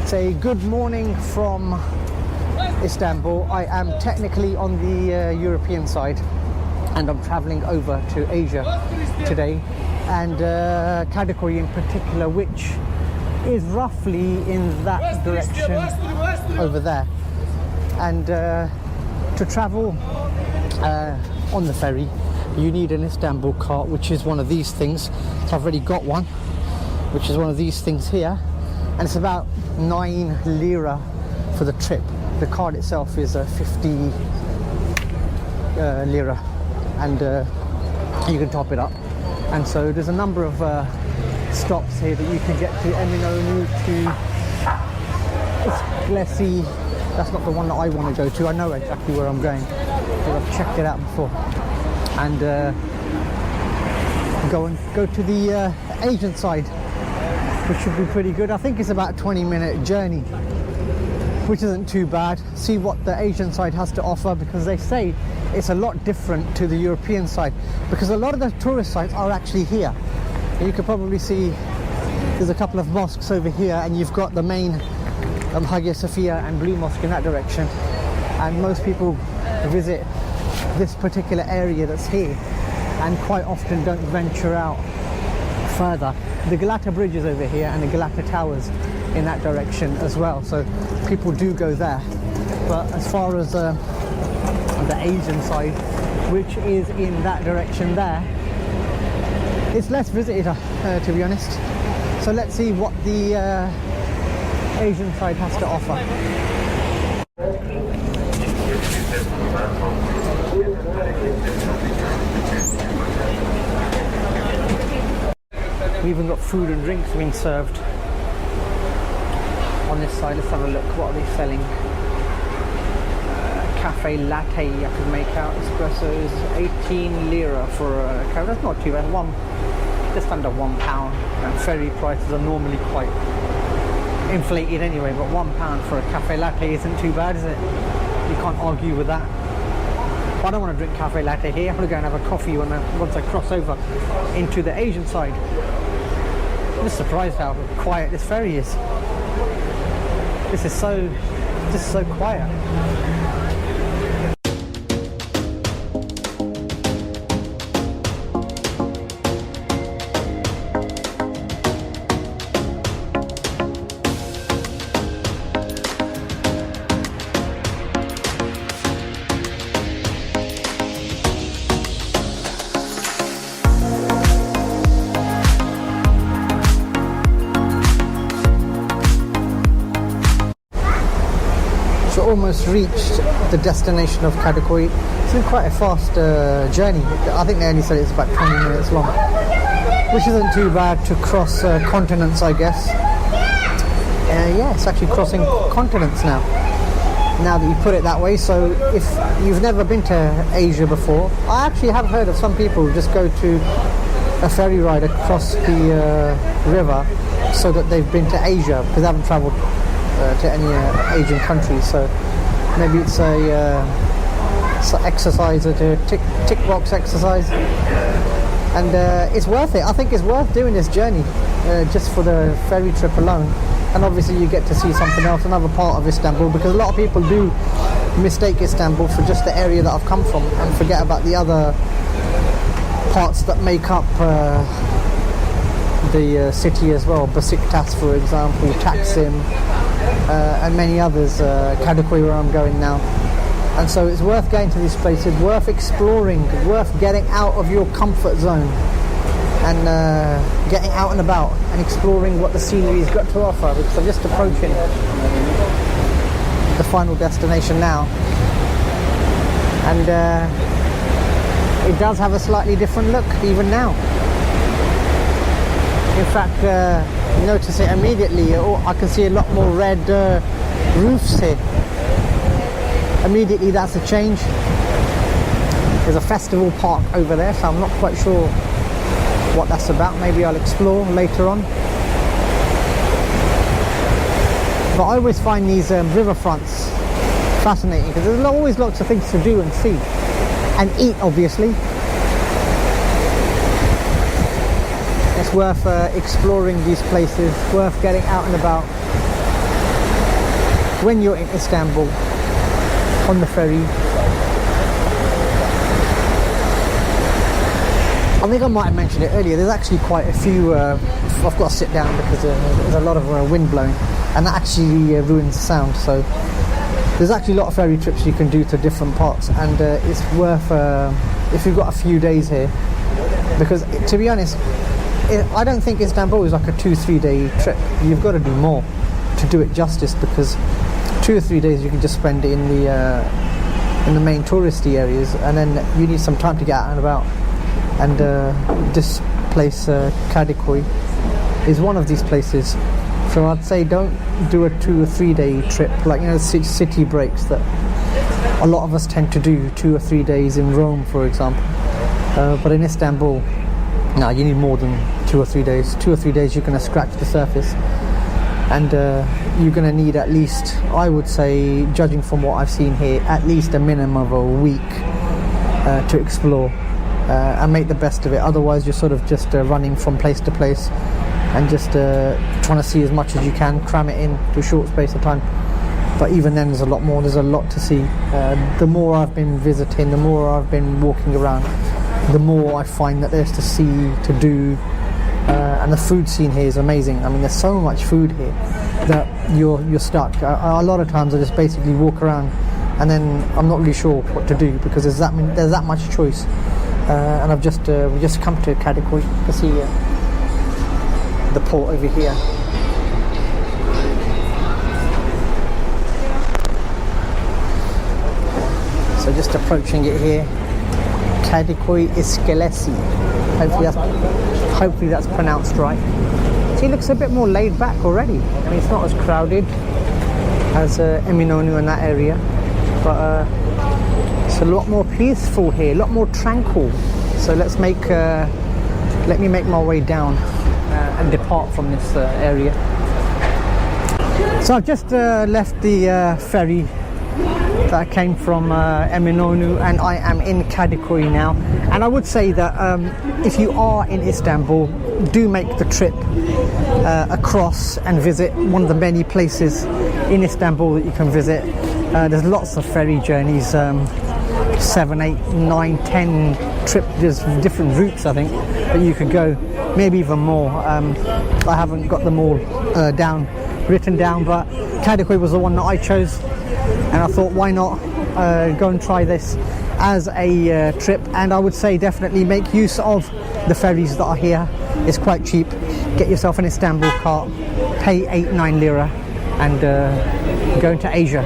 Say good morning from Istanbul. I am technically on the European side and I'm traveling over to Asia today, and Kadikoy in particular, which is roughly in that direction over there. And to travel on the ferry you need an Istanbulkart, which is one of these things. So I've already got one, which is one of these things here, and it's about 9 lira for the trip. The card itself is 50 lira, and you can top it up. And so there's a number of stops here that you can get to. Eminonu to Istanbul. That's not the one that I want to go to. I know exactly where I'm going because I've checked it out before. And go to the Asian side, which should be pretty good. I think it's about a 20-minute journey, which isn't too bad. See what the Asian side has to offer, because they say it's a lot different to the European side, because a lot of the tourist sites are actually here. You can probably see there's a couple of mosques over here, and you've got the main Hagia Sophia and Blue Mosque in that direction, and most people visit this particular area that's here and quite often don't venture out further. The Galata Bridge is over here and the Galata Towers in that direction as well, so people do go there. But as far as the Asian side, which is in that direction there, it's less visited, to be honest. So let's see what the Asian side has to offer. We even got food and drinks being served on this side. Let's have a look. What are they selling? Cafe latte I can make out. Espressos, 18 lira for a cafe. That's not too bad. Just under £1. And ferry prices are normally quite inflated anyway, but £1 for a cafe latte isn't too bad, is it? You can't argue with that. I don't want to drink cafe latte here. I'm going to go and have a coffee once I cross over into the Asian side. I'm just surprised how quiet this ferry is. This is so quiet. Almost reached the destination of Kadikoy. It's been quite a fast journey. I think they only said it's about 20 minutes long, which isn't too bad to cross continents, I guess. Yeah, it's actually crossing continents now that you put it that way. So if you've never been to Asia before, I actually have heard of some people who just go to a ferry ride across the river so that they've been to Asia, because they haven't travelled to any Asian countries. So maybe it's a exercise, or a tick box exercise, and it's worth it. I think it's worth doing this journey just for the ferry trip alone. And obviously you get to see something else, another part of Istanbul, because a lot of people do mistake Istanbul for just the area that I've come from and forget about the other parts that make up the city as well. Besiktas, for example, Taksim, and many others, Kadikoy, where I'm going now. And so it's worth going to these places, worth exploring, worth getting out of your comfort zone and getting out and about and exploring what the scenery's got to offer, because I'm just approaching the final destination now, and it does have a slightly different look even now. In fact, notice it immediately. I can see a lot more red roofs here. Immediately that's a change. There's a festival park over there, so I'm not quite sure what that's about. Maybe I'll explore later on. But I always find these riverfronts fascinating, because there's always lots of things to do and see and eat, obviously. It's worth exploring these places, worth getting out and about when you're in Istanbul on the ferry, I think I might have mentioned it earlier, there's actually quite a few, I've got to sit down because there's a lot of wind blowing, and that actually ruins the sound. So there's actually a lot of ferry trips you can do to different parts, and it's worth, if you've got a few days here, because to be honest, I don't think Istanbul is like a 2-3 day trip. You've got to do more to do it justice, because 2 or 3 days you can just spend in the main touristy areas, and then you need some time to get out and about. And this place, Kadikoy, is one of these places. So I'd say don't do a 2 or 3 day trip, like, you know, city breaks that a lot of us tend to do, 2 or 3 days in Rome, for example. But in Istanbul, no, you need more than 2 or 3 days. 2 or 3 days you're going to scratch the surface, and you're going to need at least, I would say, judging from what I've seen here, at least a minimum of a week to explore and make the best of it. Otherwise you're sort of just running from place to place and just trying to see as much as you can, cram it in to a short space of time. But even then there's a lot more, there's a lot to see. The more I've been visiting, the more I've been walking around, the more I find that there's to see, to do, and the food scene here is amazing. I mean, there's so much food here that you're stuck. A lot of times I just basically walk around and then I'm not really sure what to do, because there's that much choice. And we just come to Kadikoy to see the port over here. So just approaching it here, Kadikoy Iskelesi. Hopefully that's pronounced right. See, it looks a bit more laid back already. I mean, it's not as crowded as Eminonu in that area, but it's a lot more peaceful here, a lot more tranquil. So let me make my way down and depart from this area. So I've just left the ferry that I came from Eminonu, and I am in Kadikoy now. And I would say that if you are in Istanbul, do make the trip across and visit one of the many places in Istanbul that you can visit. There's lots of ferry journeys, 7, 8, 9, 10 trip. There's different routes, I think, that you could go, maybe even more. I haven't got them all written down, but Kadikoy was the one that I chose, and I thought, why not go and try this as a trip. And I would say definitely make use of the ferries that are here. It's quite cheap. Get yourself an Istanbulkart, pay 8-9 lira, and go into Asia.